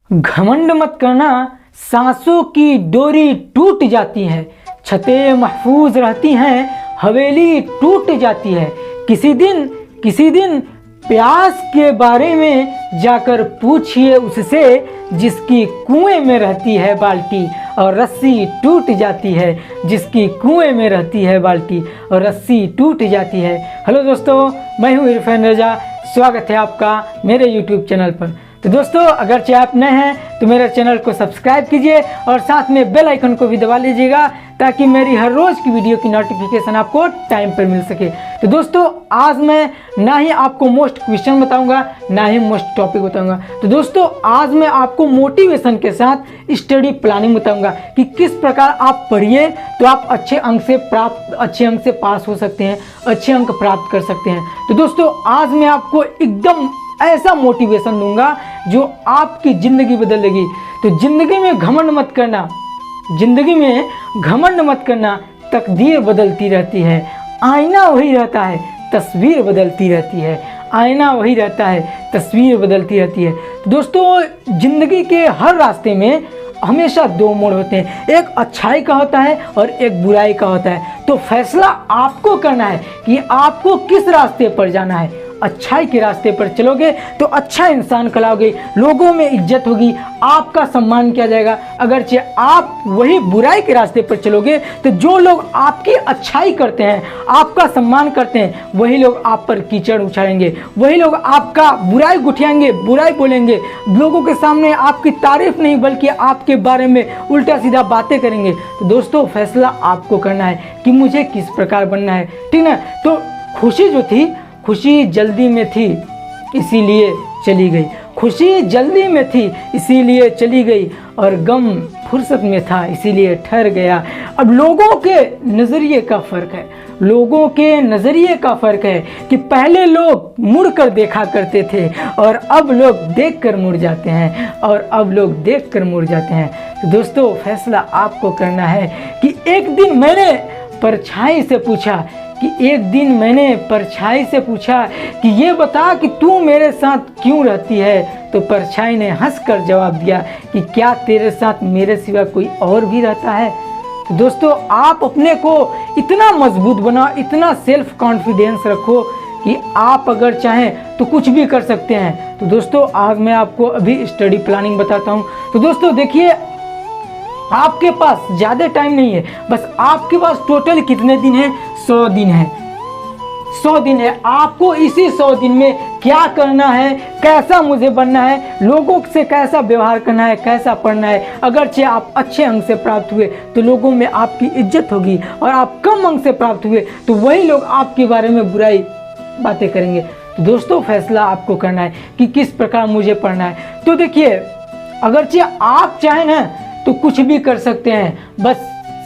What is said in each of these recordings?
घमंड मत करना, सांसों की डोरी टूट जाती है, छतें महफूज रहती हैं, हवेली टूट जाती है। किसी दिन प्यास के बारे में जाकर पूछिए उससे, जिसकी कुएं में रहती है बाल्टी और रस्सी टूट जाती है, जिसकी कुएं में रहती है बाल्टी और रस्सी टूट जाती है। हेलो दोस्तों, मैं हूं इरफान रजा, स्वागत है आपका मेरे यूट्यूब चैनल पर। तो दोस्तों, अगर आप नए हैं तो मेरे चैनल को सब्सक्राइब कीजिए और साथ में बेल आइकन को भी दबा लीजिएगा ताकि मेरी हर रोज़ की वीडियो की नोटिफिकेशन आपको टाइम पर मिल सके। तो दोस्तों, आज मैं ना ही आपको मोस्ट क्वेश्चन बताऊंगा, ना ही मोस्ट टॉपिक बताऊंगा। तो दोस्तों, आज मैं आपको मोटिवेशन के साथ स्टडी प्लानिंग बताऊंगा कि किस प्रकार आप पढ़िए तो आप अच्छे अंक से पास हो सकते हैं, अच्छे अंक प्राप्त कर सकते हैं। तो दोस्तों, आज मैं आपको एकदम ऐसा मोटिवेशन दूंगा जो आपकी ज़िंदगी बदल देगी। तो ज़िंदगी में घमंड मत करना, ज़िंदगी में घमंड मत करना, तकदीर बदलती रहती है, आईना वही रहता है, तस्वीर बदलती रहती है, आईना वही रहता है, तस्वीर बदलती रहती है। तो दोस्तों, ज़िंदगी के हर रास्ते में हमेशा दो मोड़ होते हैं, एक अच्छाई का होता है और एक बुराई का होता है। तो फैसला आपको करना है कि आपको किस रास्ते पर जाना है। अच्छाई के रास्ते पर चलोगे तो अच्छा इंसान कहलाओगे, लोगों में इज्जत होगी, आपका सम्मान किया जाएगा। अगरचे आप वही बुराई के रास्ते पर चलोगे तो जो लोग आपकी अच्छाई करते हैं, आपका सम्मान करते हैं, वही लोग आप पर कीचड़ उछालेंगे, वही लोग आपका बुराई गुठियाएंगे, बुराई बोलेंगे, लोगों के सामने आपकी तारीफ नहीं बल्कि आपके बारे में उल्टा सीधा बातें करेंगे। तो दोस्तों, फैसला आपको करना है कि मुझे किस प्रकार बनना है, ठीक ना। तो खुशी जो थी, खुशी जल्दी में थी इसीलिए चली गई, खुशी जल्दी में थी इसीलिए चली गई, और गम फुर्सत में था इसीलिए ठहर गया। अब लोगों के नज़रिए का फ़र्क है, लोगों के नज़रिए का फ़र्क है कि पहले लोग मुड़ कर देखा करते थे और अब लोग देख कर मुड़ जाते हैं, और अब लोग देख कर मुड़ जाते हैं। तो दोस्तों, फैसला आपको करना है कि एक दिन मैंने परछाई से पूछा कि ये बता कि तू मेरे साथ क्यों रहती है। तो परछाई ने हंसकर जवाब दिया कि क्या तेरे साथ मेरे सिवा कोई और भी रहता है। तो दोस्तों, आप अपने को इतना मजबूत बनाओ, इतना सेल्फ कॉन्फिडेंस रखो कि आप अगर चाहें तो कुछ भी कर सकते हैं। तो दोस्तों, आज मैं आपको अभी स्टडी प्लानिंग बताता हूँ। तो दोस्तों देखिए, आपके पास ज़्यादा टाइम नहीं है, बस आपके पास टोटल कितने दिन है? 100 दिन है। 100 दिन है। आपको इसी 100 दिन में क्या करना है, कैसा मुझे बनना है, लोगों से कैसा व्यवहार करना है, कैसा पढ़ना है। अगरचे आप अच्छे अंक से प्राप्त हुए तो लोगों में आपकी इज्जत होगी, और आप कम अंक से प्राप्त हुए तो वही लोग आपके बारे में बुराई बातें करेंगे। तो दोस्तों, फैसला आपको करना है कि किस प्रकार मुझे पढ़ना है। तो देखिए, अगरचे आप चाहें ना तो कुछ भी कर सकते हैं, बस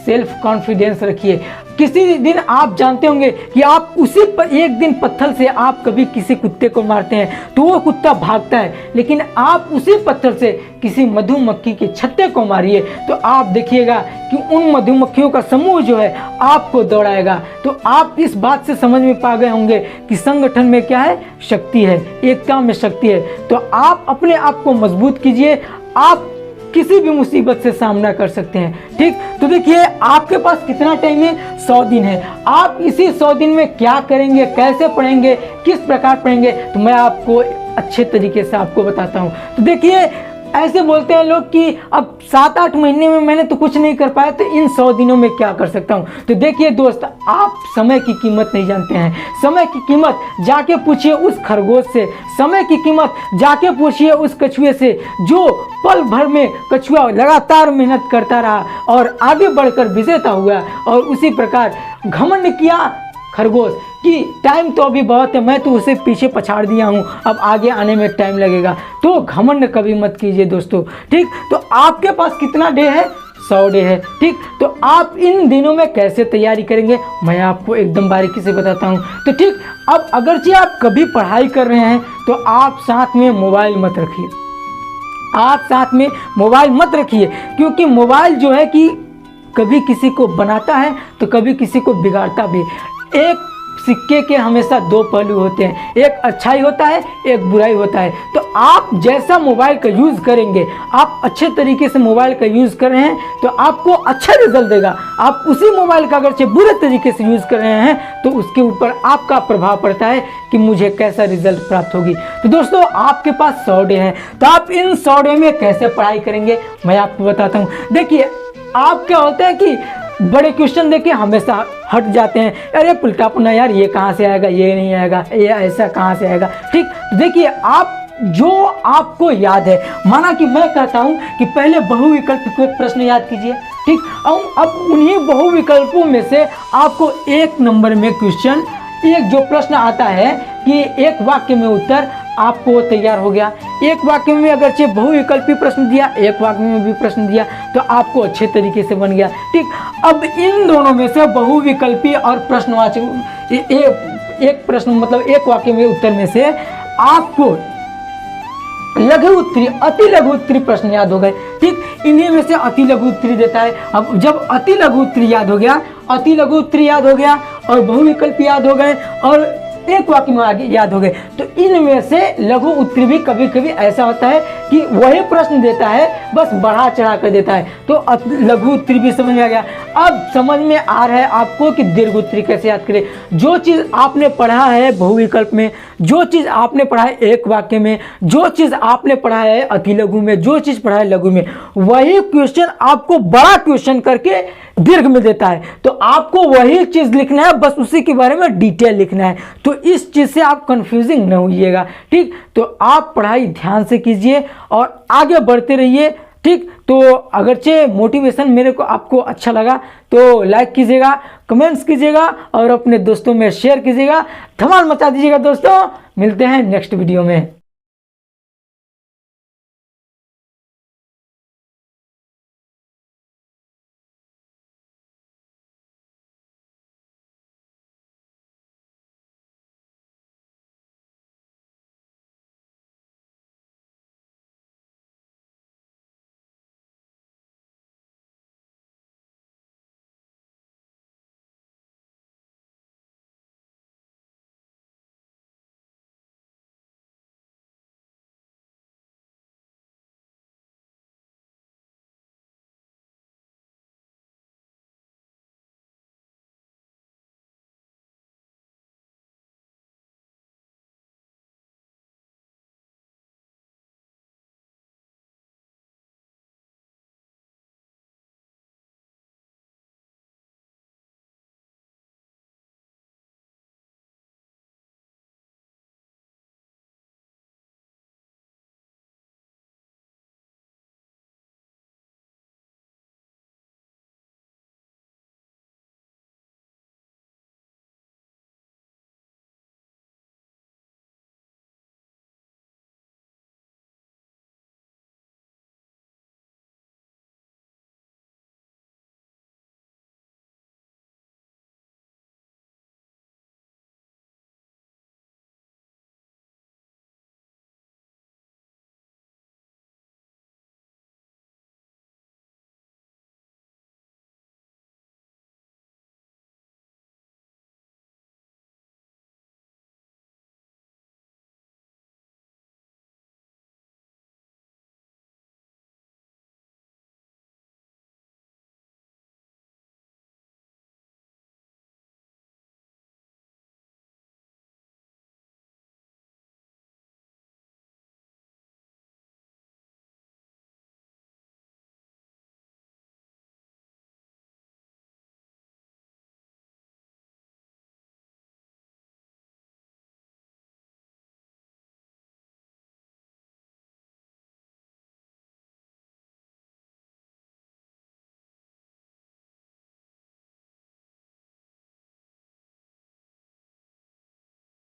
सेल्फ कॉन्फिडेंस रखिए। किसी दिन आप जानते होंगे कि आप उसी पर एक दिन पत्थर से आप कभी किसी कुत्ते को मारते हैं तो वो कुत्ता भागता है, लेकिन आप उसी पत्थर से किसी मधुमक्खी के छत्ते को मारिए तो आप देखिएगा कि उन मधुमक्खियों का समूह जो है आपको दौड़ाएगा। तो आप इस बात से समझ में पा गए होंगे कि संगठन में क्या है? शक्ति है, एकता में शक्ति है। तो आप अपने आप को मजबूत कीजिए, आप किसी भी मुसीबत से सामना कर सकते हैं, ठीक। तो देखिए, आपके पास कितना टाइम है? 100 दिन है। आप इसी 100 दिन में क्या करेंगे, कैसे पढ़ेंगे, किस प्रकार पढ़ेंगे, तो मैं आपको अच्छे तरीके से आपको बताता हूँ। तो देखिए, ऐसे बोलते हैं लोग कि अब 7-8 महीने में मैंने तो कुछ नहीं कर पाया, तो इन 100 दिनों में क्या कर सकता हूँ। तो देखिए दोस्त, आप समय की कीमत नहीं जानते हैं। समय की कीमत जाके पूछिए उस खरगोश से, समय की कीमत जाके पूछिए उस कछुए से जो पल भर में कछुआ लगातार मेहनत करता रहा और आगे बढ़कर विजेता हुआ, और उसी प्रकार घमंड किया खरगोश कि टाइम तो अभी बहुत है, मैं तो उसे पीछे पछाड़ दिया हूँ, अब आगे आने में टाइम लगेगा। तो घमंड कभी मत कीजिए दोस्तों, ठीक। तो आपके पास कितना डे है? 100 डे है, ठीक। तो आप इन दिनों में कैसे तैयारी करेंगे, मैं आपको एकदम बारीकी से बताता हूँ। तो ठीक, अब अगरचे आप कभी पढ़ाई कर रहे हैं तो आप साथ में मोबाइल मत रखिए, आप साथ में मोबाइल मत रखिए, क्योंकि मोबाइल जो है कि कभी किसी को बनाता है तो कभी किसी को बिगाड़ता भी। एक सिक्के के हमेशा दो पहलू होते हैं, एक अच्छाई होता है, एक बुराई होता है। तो आप जैसा मोबाइल का यूज़ करेंगे, आप अच्छे तरीके से मोबाइल का यूज़ कर रहे हैं तो आपको अच्छा रिजल्ट देगा। आप उसी मोबाइल का अगर बुरे तरीके से यूज़ कर रहे हैं तो उसके ऊपर आपका प्रभाव पड़ता है कि मुझे कैसा रिजल्ट प्राप्त होगी। तो दोस्तों, आपके पास 100 डे है, तो आप इन 100 डे में कैसे पढ़ाई करेंगे मैं आपको बताता हूँ। देखिए, आप क्या होता है कि बड़े क्वेश्चन देके हमेशा हट जाते हैं, अरे पुलटा पुना यार, ये कहाँ से आएगा, ये नहीं आएगा, ये ऐसा कहाँ से आएगा। ठीक, देखिए, आप जो आपको याद है, माना कि मैं कहता हूँ कि पहले बहुविकल्प के प्रश्न याद कीजिए। ठीक, अब उन्हीं बहुविकल्पों में से आपको 1 नंबर में क्वेश्चन, एक जो प्रश्न आता है कि एक वाक्य में उत्तर, आपको तैयार हो गया। एक वाक्य में अगरचे बहुविकल्पी प्रश्न दिया, एक वाक्य में भी प्रश्न दिया, तो आपको अच्छे तरीके से बन गया। ठीक, अब इन दोनों में से बहुविकल्पी और प्रश्नवाचक एक प्रश्न मतलब एक वाक्य में उत्तर में से आपको लघु उत्तरी, अति लघु उत्तरी प्रश्न याद हो गए। ठीक, इन्हीं में से अति लघु उत्तरी देता है। अब जब अति लघु उत्तरी याद हो गया, अति लघु उत्तरी याद हो गया और बहुविकल्प याद हो गए और एक वाक्य में आगे याद हो गए, तो इनमें से लघु उत्तरी भी कभी कभी ऐसा होता है कि वही प्रश्न देता है, बस बढ़ा चढ़ा कर देता है। तो लघु उत्तरी भी समझ में आ गया। अब समझ में आ रहा है आपको कि दीर्घ उत्तरी कैसे याद करें। जो चीज़ आपने पढ़ा है बहुविकल्प में, जो चीज़ आपने पढ़ा है एक वाक्य में, जो चीज़ आपने पढ़ा है अति लघु में, जो चीज़ पढ़ा है लघु में, वही क्वेश्चन आपको बड़ा क्वेश्चन करके दीर्घ में देता है। तो आपको वही चीज़ लिखना है, बस उसी के बारे में डिटेल लिखना है। तो इस चीज़ से आप कंफ्यूजिंग न होइएगा। ठीक, तो आप पढ़ाई ध्यान से कीजिए और आगे बढ़ते रहिए। ठीक, तो अगरचे मोटिवेशन मेरे को आपको अच्छा लगा तो लाइक कीजिएगा, कमेंट्स कीजिएगा और अपने दोस्तों में शेयर कीजिएगा। धमाल मचा दीजिएगा दोस्तों। मिलते हैं नेक्स्ट वीडियो में।